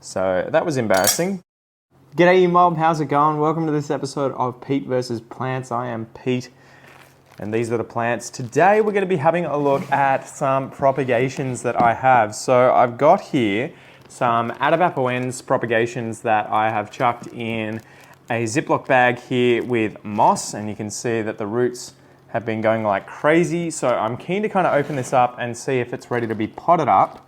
So that was embarrassing. G'day you mob, how's it going? Welcome to this episode of Pete versus Plants. I am Pete and these are the plants. Today we're going to be having a look at some propagations that I have. So I've got here some atabapoense propagations that I have chucked in a Ziplock bag here with moss, and you can see that the roots have been going like crazy. So I'm keen to kind of open this up and see if it's ready to be potted up.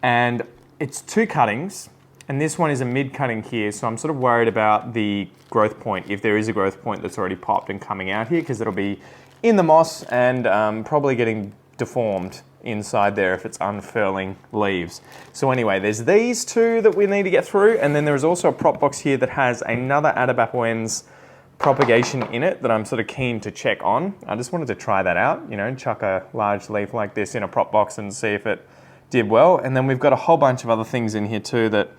And it's two cuttings. And this one is a mid cutting here, so I'm sort of worried about the growth point, if there is a growth point that's already popped and coming out here, because it'll be in the moss and probably getting deformed inside there if it's unfurling leaves. So anyway, there's these two that we need to get through, and then there's also a prop box here that has another atabapoense propagation in it that I'm sort of keen to check on. I just wanted to try that out, you know, chuck a large leaf like this in a prop box and see if it did well. And then we've got a whole bunch of other things in here too that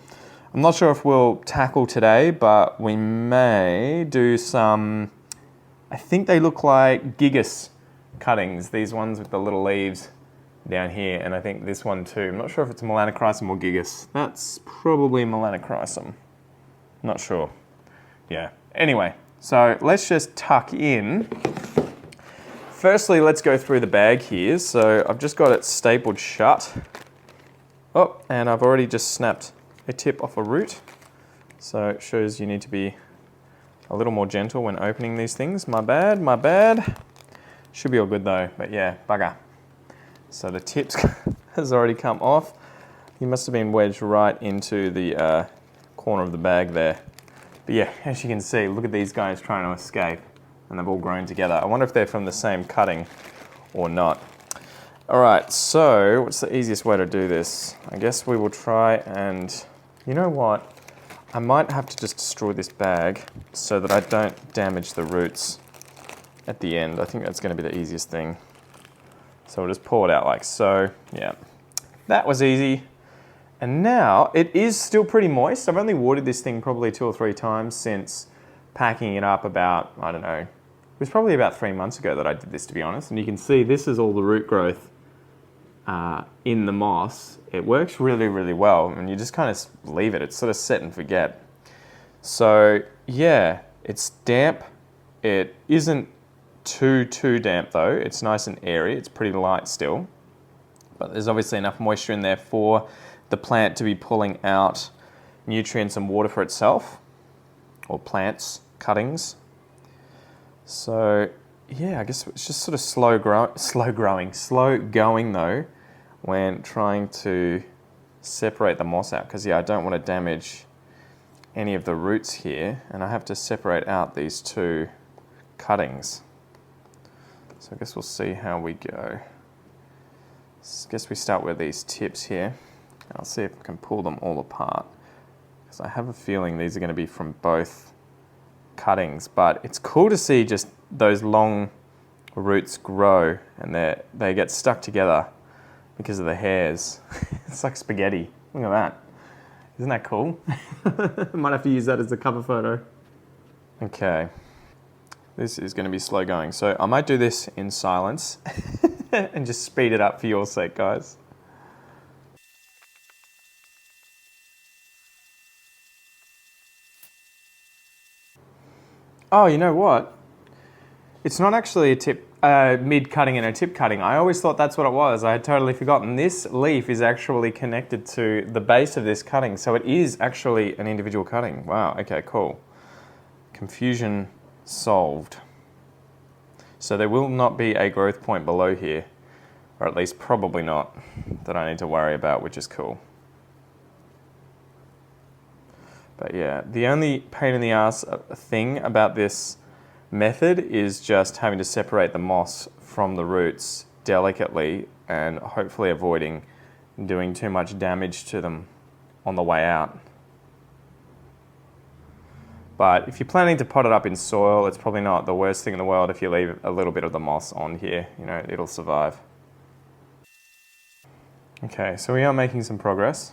I'm not sure if we'll tackle today, but we may do some, I think they look like gigas cuttings, these ones with the little leaves down here, and I think this one too. I'm not sure if it's melanochrysum or gigas. That's probably melanochrysum. Not sure. Yeah. Anyway, so let's just tuck in. Firstly, let's go through the bag here. So I've just got it stapled shut. Oh, and I've already just snapped a tip off a root, so it shows you need to be a little more gentle when opening these things. My bad. Should be all good though, but yeah, bugger. So the tips has already come off. He must have been wedged right into the corner of the bag there. But yeah, as you can see, look at these guys trying to escape, and they've all grown together. I wonder if they're from the same cutting or not. All right, so what's the easiest way to do this? I guess we will try and, you know what? I might have to just destroy this bag so that I don't damage the roots at the end. I think that's going to be the easiest thing. So we'll just pour it out like so. Yeah, that was easy. And now it is still pretty moist. I've only watered this thing probably 2 or 3 times since packing it up about, I don't know, it was probably about 3 months ago that I did this, to be honest. And you can see this is all the root growth in the moss. It works really, really well, and you just kind of leave it. It's sort of set and forget. So yeah, it's damp. It isn't too damp though. It's nice and airy. It's pretty light still, but there's obviously enough moisture in there for the plant to be pulling out nutrients and water for itself, or plants, cuttings. So yeah, I guess it's just sort of slow going though when trying to separate the moss out, because yeah, I don't want to damage any of the roots here, and I have to separate out these two cuttings. So I guess we'll see how we go. So I guess we start with these tips here, and I'll see if I can pull them all apart, because I have a feeling these are going to be from both cuttings. But it's cool to see just those long roots grow, and they get stuck together because of the hairs. It's like spaghetti. Look at that. Isn't that cool? I might have to use that as a cover photo. Okay, this is going to be slow going, so I might do this in silence and just speed it up for your sake, guys. Oh, you know what? It's not actually a tip, mid cutting and a tip cutting. I always thought that's what it was. I had totally forgotten. This leaf is actually connected to the base of this cutting, so it is actually an individual cutting. Wow, okay, cool. Confusion solved. So there will not be a growth point below here, or at least probably not, that I need to worry about, which is cool. But yeah, the only pain in the ass thing about this method is just having to separate the moss from the roots delicately, and hopefully avoiding doing too much damage to them on the way out. But if you're planning to pot it up in soil, it's probably not the worst thing in the world if you leave a little bit of the moss on here. You know, it'll survive. Okay, so we are making some progress.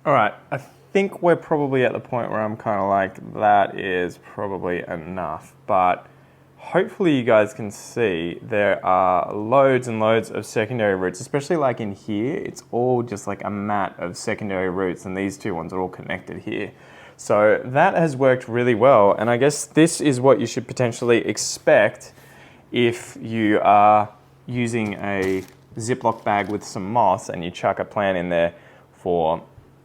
All right, I think we're probably at the point where I'm kind of like, that is probably enough, but hopefully you guys can see there are loads and loads of secondary roots, especially like in here. It's all just like a mat of secondary roots, and these two ones are all connected here. So that has worked really well, and I guess this is what you should potentially expect if you are using a Ziplock bag with some moss and you chuck a plant in there for,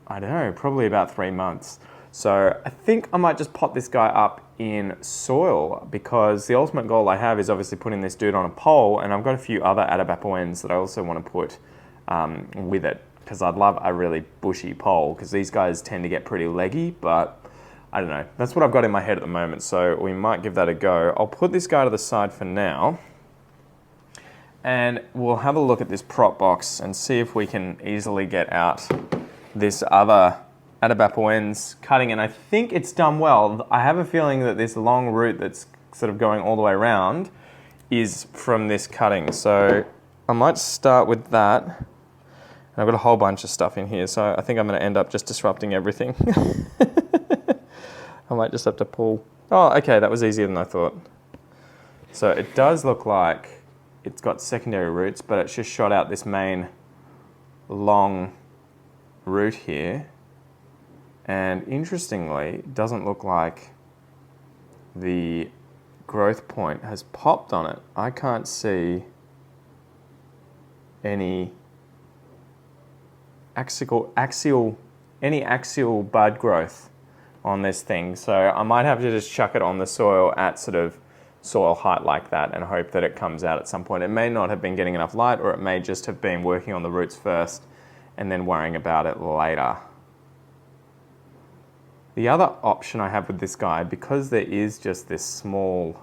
I don't know, probably about 3 months. So I think I might just pot this guy up in soil, because the ultimate goal I have is obviously putting this dude on a pole, and I've got a few other atabapoense that I also want to put with it, because I'd love a really bushy pole, because these guys tend to get pretty leggy, but I don't know. That's what I've got in my head at the moment, so we might give that a go. I'll put this guy to the side for now, and we'll have a look at this prop box and see if we can easily get out this other atabapoense cutting, and I think it's done well. I have a feeling that this long root that's sort of going all the way around is from this cutting, so I might start with that. And I've got a whole bunch of stuff in here, so I think I'm going to end up just disrupting everything. I might just have to pull. Oh, okay, that was easier than I thought. So it does look like it's got secondary roots, but it's just shot out this main long root here. And interestingly, it doesn't look like the growth point has popped on it. I can't see any axial bud growth on this thing. So I might have to just chuck it on the soil at sort of soil height like that and hope that it comes out at some point. It may not have been getting enough light, or it may just have been working on the roots first and then worrying about it later. The other option I have with this guy, because there is just this small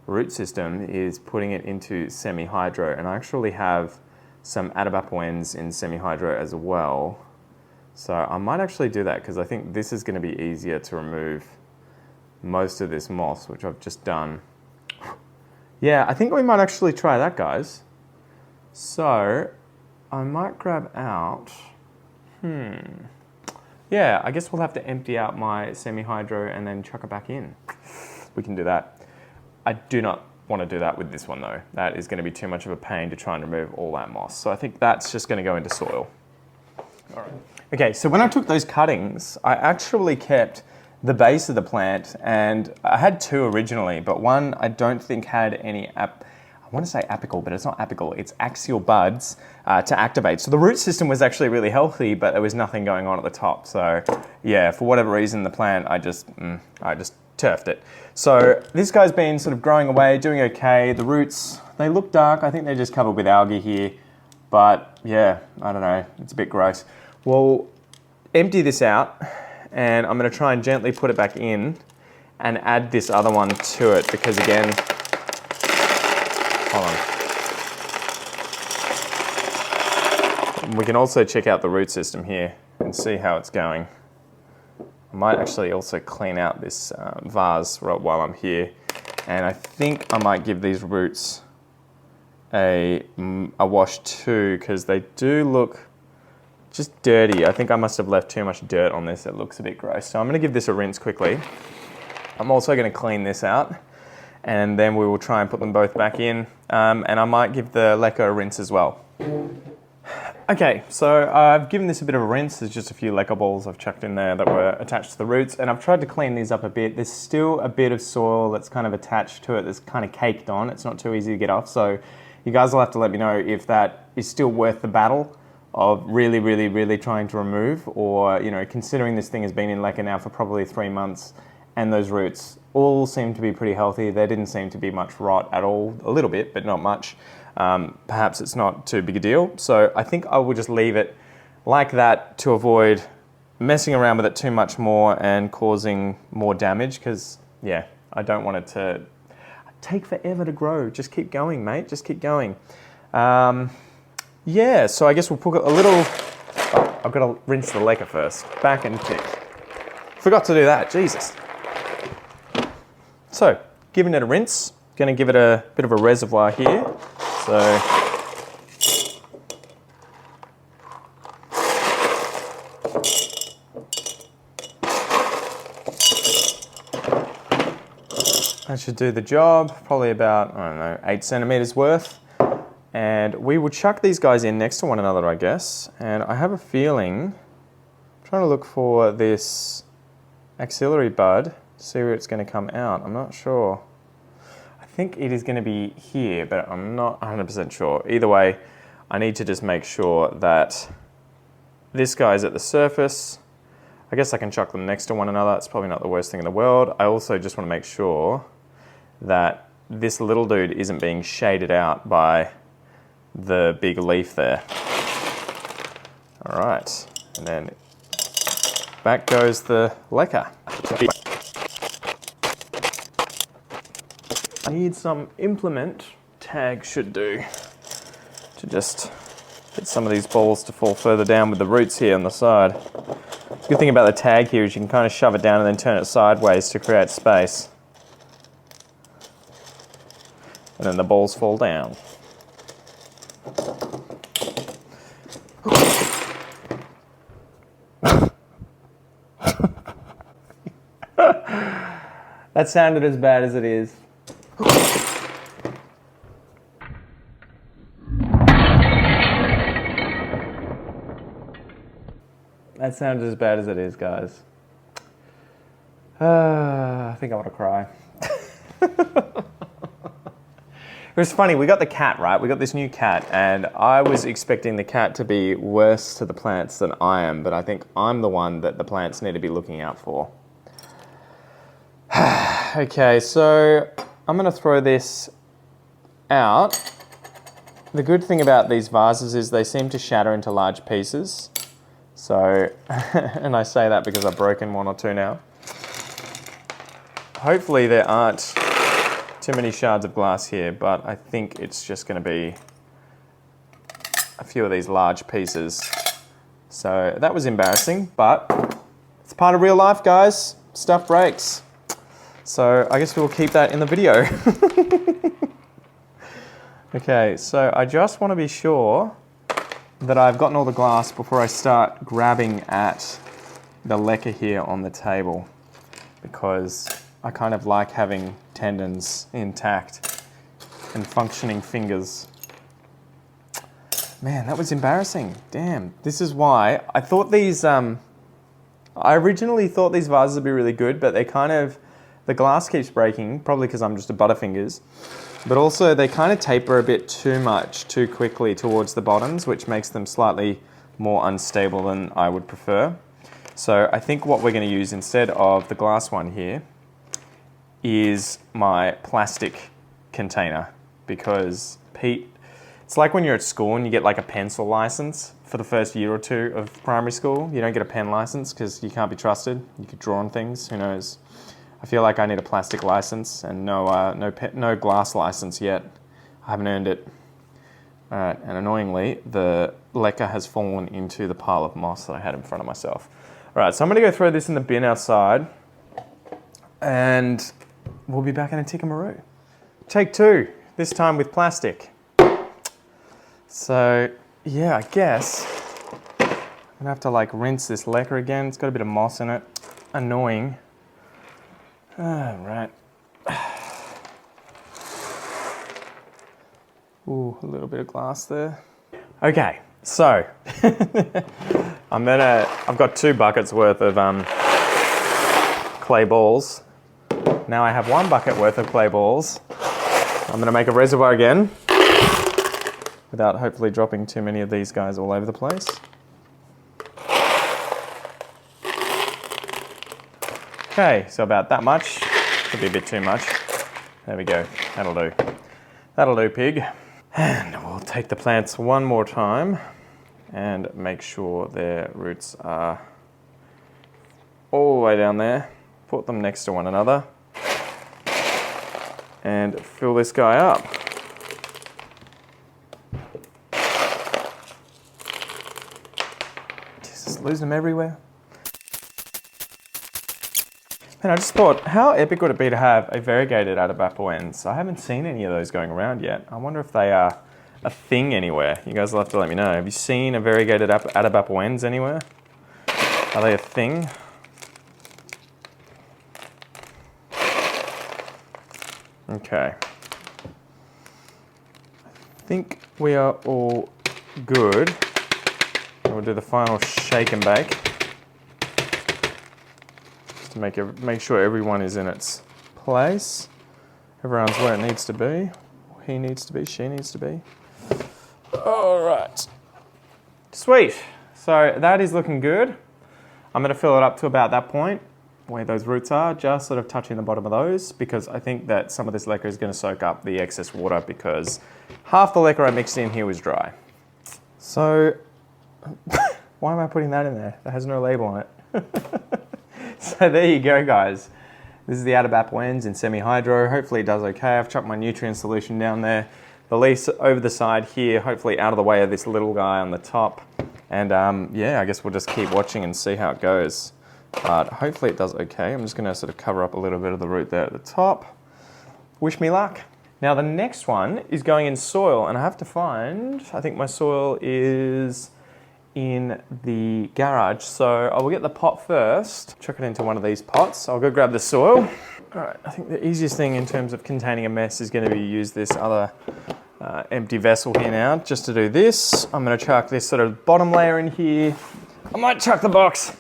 root system, is putting it into semi-hydro, and I actually have some atabapoense in semi-hydro as well. So I might actually do that, because I think this is going to be easier to remove most of this moss, which I've just done. Yeah, I think we might actually try that, guys. So I might grab out, yeah, I guess we'll have to empty out my semi-hydro and then chuck it back in. We can do that. I do not want to do that with this one though. That is going to be too much of a pain to try and remove all that moss. So I think that's just going to go into soil. All right. Okay, so when I took those cuttings, I actually kept the base of the plant, and I had two originally, but one I don't think had any I want to say apical, but it's not apical, it's axial buds to activate. So the root system was actually really healthy, but there was nothing going on at the top. So yeah, for whatever reason, the plant, I just turfed it. So this guy's been sort of growing away, doing okay. The roots, they look dark. I think they're just covered with algae here, but yeah, I don't know, it's a bit gross. We'll empty this out, and I'm gonna try and gently put it back in and add this other one to it, because again, hold on. We can also check out the root system here and see how it's going. I might actually also clean out this vase while I'm here, and I think I might give these roots a wash too, because they do look just dirty. I think I must have left too much dirt on this. It looks a bit gross. So I'm going to give this a rinse quickly. I'm also going to clean this out, and then we will try and put them both back in. And I might give the leca a rinse as well. Okay, so I've given this a bit of a rinse. There's just a few leca balls I've chucked in there that were attached to the roots, and I've tried to clean these up a bit. There's still a bit of soil that's kind of attached to it that's kind of caked on. It's not too easy to get off, so you guys will have to let me know if that is still worth the battle of really trying to remove, or, you know, considering this thing has been in leca now for probably 3 months, and those roots all seem to be pretty healthy. There didn't seem to be much rot at all, a little bit, but not much. Perhaps it's not too big a deal. So I think I will just leave it like that to avoid messing around with it too much more and causing more damage, because, yeah, I don't want it to take forever to grow. Just keep going, mate. Just keep going. Yeah, so I guess we'll put a little... Oh, I've got to rinse the leca first. Back and tick. Forgot to do that, Jesus. So, giving it a rinse. Going to give it a bit of a reservoir here. So, that should do the job, probably about, I don't know, 8 centimeters worth. And we will chuck these guys in next to one another, I guess. And I have a feeling, I'm trying to look for this axillary bud, to see where it's going to come out. I'm not sure. I think it is going to be here, but I'm not 100% sure. Either way, I need to just make sure that this guy's at the surface. I guess I can chuck them next to one another. It's probably not the worst thing in the world. I also just want to make sure that this little dude isn't being shaded out by the big leaf there. All right, and then back goes the leca. I need some implement, tag should do, to just get some of these balls to fall further down with the roots here on the side. The good thing about the tag here is you can kind of shove it down and then turn it sideways to create space. And then the balls fall down. That sounded as bad as it is. That sounded as bad as it is, guys. I think I want to cry. It was funny, we got the cat, right? We got this new cat, and I was expecting the cat to be worse to the plants than I am, but I think I'm the one that the plants need to be looking out for. Okay, so I'm going to throw this out. The good thing about these vases is they seem to shatter into large pieces. So, and I say that because I've broken one or two now. Hopefully there aren't too many shards of glass here, but I think it's just going to be a few of these large pieces. So that was embarrassing, but it's part of real life, guys. Stuff breaks. So I guess we'll keep that in the video. Okay, so I just want to be sure that I've gotten all the glass before I start grabbing at the leca here on the table, because I kind of like having tendons intact and functioning fingers. Man, that was embarrassing. Damn, this is why I thought these, I originally thought these vases would be really good, but they kind of, the glass keeps breaking, probably because I'm just a butterfingers, but also they kind of taper a bit too much, too quickly towards the bottoms, which makes them slightly more unstable than I would prefer. So I think what we're going to use instead of the glass one here is my plastic container, because Pete, it's like when you're at school and you get like a pencil license for the first year or two of primary school. You don't get a pen license because you can't be trusted. You could draw on things, who knows. I feel like I need a plastic license and no glass license yet. I haven't earned it. All right, and annoyingly, the leca has fallen into the pile of moss that I had in front of myself. All right, so I'm gonna go throw this in the bin outside, and we'll be back in a tickamaroo. Take two, this time with plastic. So, yeah, I guess I'm gonna have to like rinse this leca again. It's got a bit of moss in it. Annoying. All right. Ooh, a little bit of glass there. Okay, so I've got 2 buckets worth of clay balls. Now I have 1 bucket worth of clay balls. I'm gonna make a reservoir again without hopefully dropping too many of these guys all over the place. Okay, so about that much. Could be a bit too much. There we go, that'll do. That'll do, pig. And we'll take the plants one more time and make sure their roots are all the way down there. Put them next to one another and fill this guy up. Jesus, losing them everywhere. And I just thought, how epic would it be to have a variegated atabapoense? I haven't seen any of those going around yet. I wonder if they are a thing anywhere. You guys will have to let me know. Have you seen a variegated atabapoense anywhere? Are they a thing? Okay. I think we are all good. We'll do the final shake and bake. Just to make sure everyone is in its place. Everyone's where it needs to be. He needs to be, she needs to be. All right. Sweet. So that is looking good. I'm going to fill it up to about that point where those roots are, just sort of touching the bottom of those, because I think that some of this leca is going to soak up the excess water because half the leca I mixed in here was dry. So why am I putting that in there? That has no label on it. So there you go, guys. This is the atabapoense in semi-hydro. Hopefully it does okay. I've chucked my nutrient solution down there. The leaf over the side here, hopefully out of the way of this little guy on the top. And yeah, I guess we'll just keep watching and see how it goes. But hopefully it does okay. I'm just gonna sort of cover up a little bit of the root there at the top. Wish me luck. Now the next one is going in soil, and I have to find, I think my soil is in the garage. So I will get the pot first, chuck it into one of these pots. I'll go grab the soil. All right, I think the easiest thing in terms of containing a mess is gonna be use this other empty vessel here now, just to do this. I'm gonna chuck this sort of bottom layer in here. I might chuck the box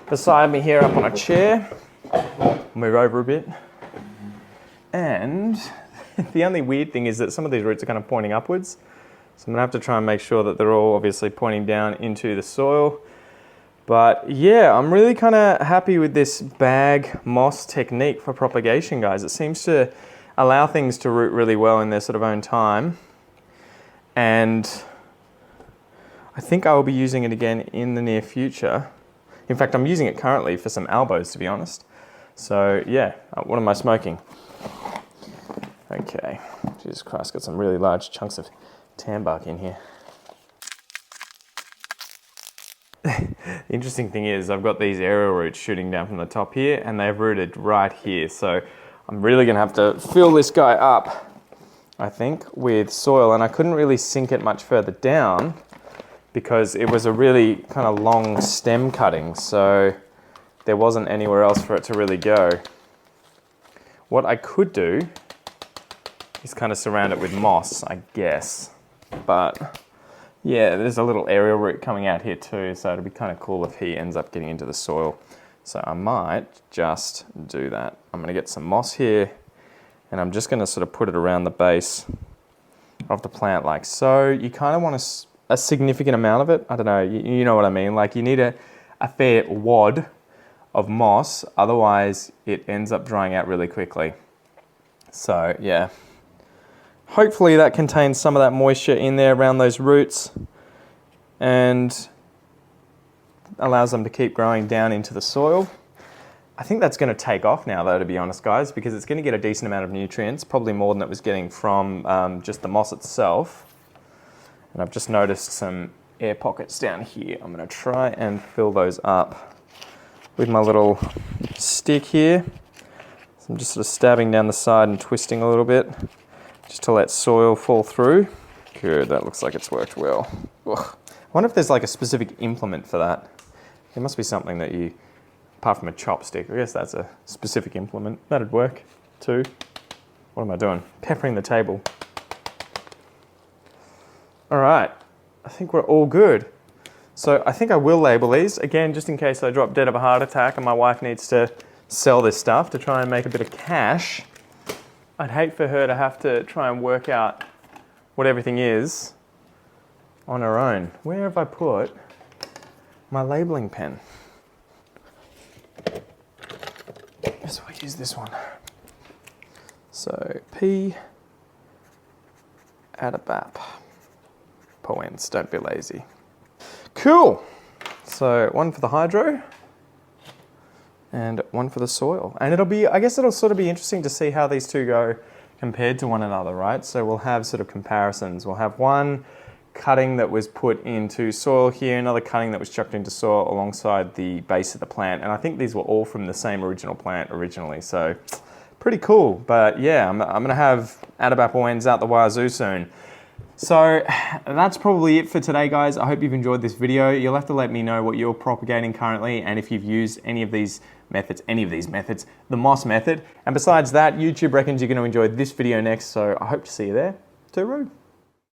beside me here up on a chair. Move over a bit. And the only weird thing is that some of these roots are kind of pointing upwards. So I'm gonna have to try and make sure that they're all obviously pointing down into the soil. But yeah, I'm really kind of happy with this bag moss technique for propagation, guys. It seems to allow things to root really well in their sort of own time. And I think I will be using it again in the near future. In fact, I'm using it currently for some elbows, to be honest. So yeah, what am I smoking? Okay, Jesus Christ, got some really large chunks of tan bark in here. The interesting thing is I've got these aerial roots shooting down from the top here, and they've rooted right here. So I'm really gonna have to fill this guy up, I think, with soil. And I couldn't really sink it much further down because it was a really kind of long stem cutting. So there wasn't anywhere else for it to really go. What I could do is kind of surround it with moss, I guess. But yeah, there's a little aerial root coming out here too, so it'd be kind of cool if he ends up getting into the soil. So I might just do that. I'm gonna get some moss here, and I'm just gonna sort of put it around the base of the plant like so. You kind of want a significant amount of it. I don't know, you know what I mean? Like you need a fair wad of moss, otherwise it ends up drying out really quickly. So yeah. Hopefully that contains some of that moisture in there around those roots and allows them to keep growing down into the soil. I think that's going to take off now though, to be honest guys, because it's going to get a decent amount of nutrients, probably more than it was getting from just the moss itself. And I've just noticed some air pockets down here. I'm going to try and fill those up with my little stick here. So I'm just sort of stabbing down the side and twisting a little bit, just to let soil fall through. Good, that looks like it's worked well. Ugh. I wonder if there's like a specific implement for that. There must be something that you, apart from a chopstick, I guess that's a specific implement. That'd work too. What am I doing? Peppering the table. All right, I think we're all good. So I think I will label these, again, just in case I drop dead of a heart attack and my wife needs to sell this stuff to try and make a bit of cash. I'd hate for her to have to try and work out what everything is on her own. Where have I put my labeling pen? I guess I'll use this one. So P atabapoense, don't be lazy. Cool. So one for the hydro and one for the soil. And it'll be, I guess it'll sort of be interesting to see how these two go compared to one another, right? So we'll have sort of comparisons. We'll have one cutting that was put into soil here, another cutting that was chucked into soil alongside the base of the plant. And I think these were all from the same original plant originally. So pretty cool. But yeah, I'm gonna have atabapoense out the wazoo soon. So that's probably it for today, guys. I hope you've enjoyed this video. You'll have to let me know what you're propagating currently and if you've used any of these methods, any of these methods, the moss method. And besides that, YouTube reckons you're going to enjoy this video next, so I hope to see you there. Tooroo.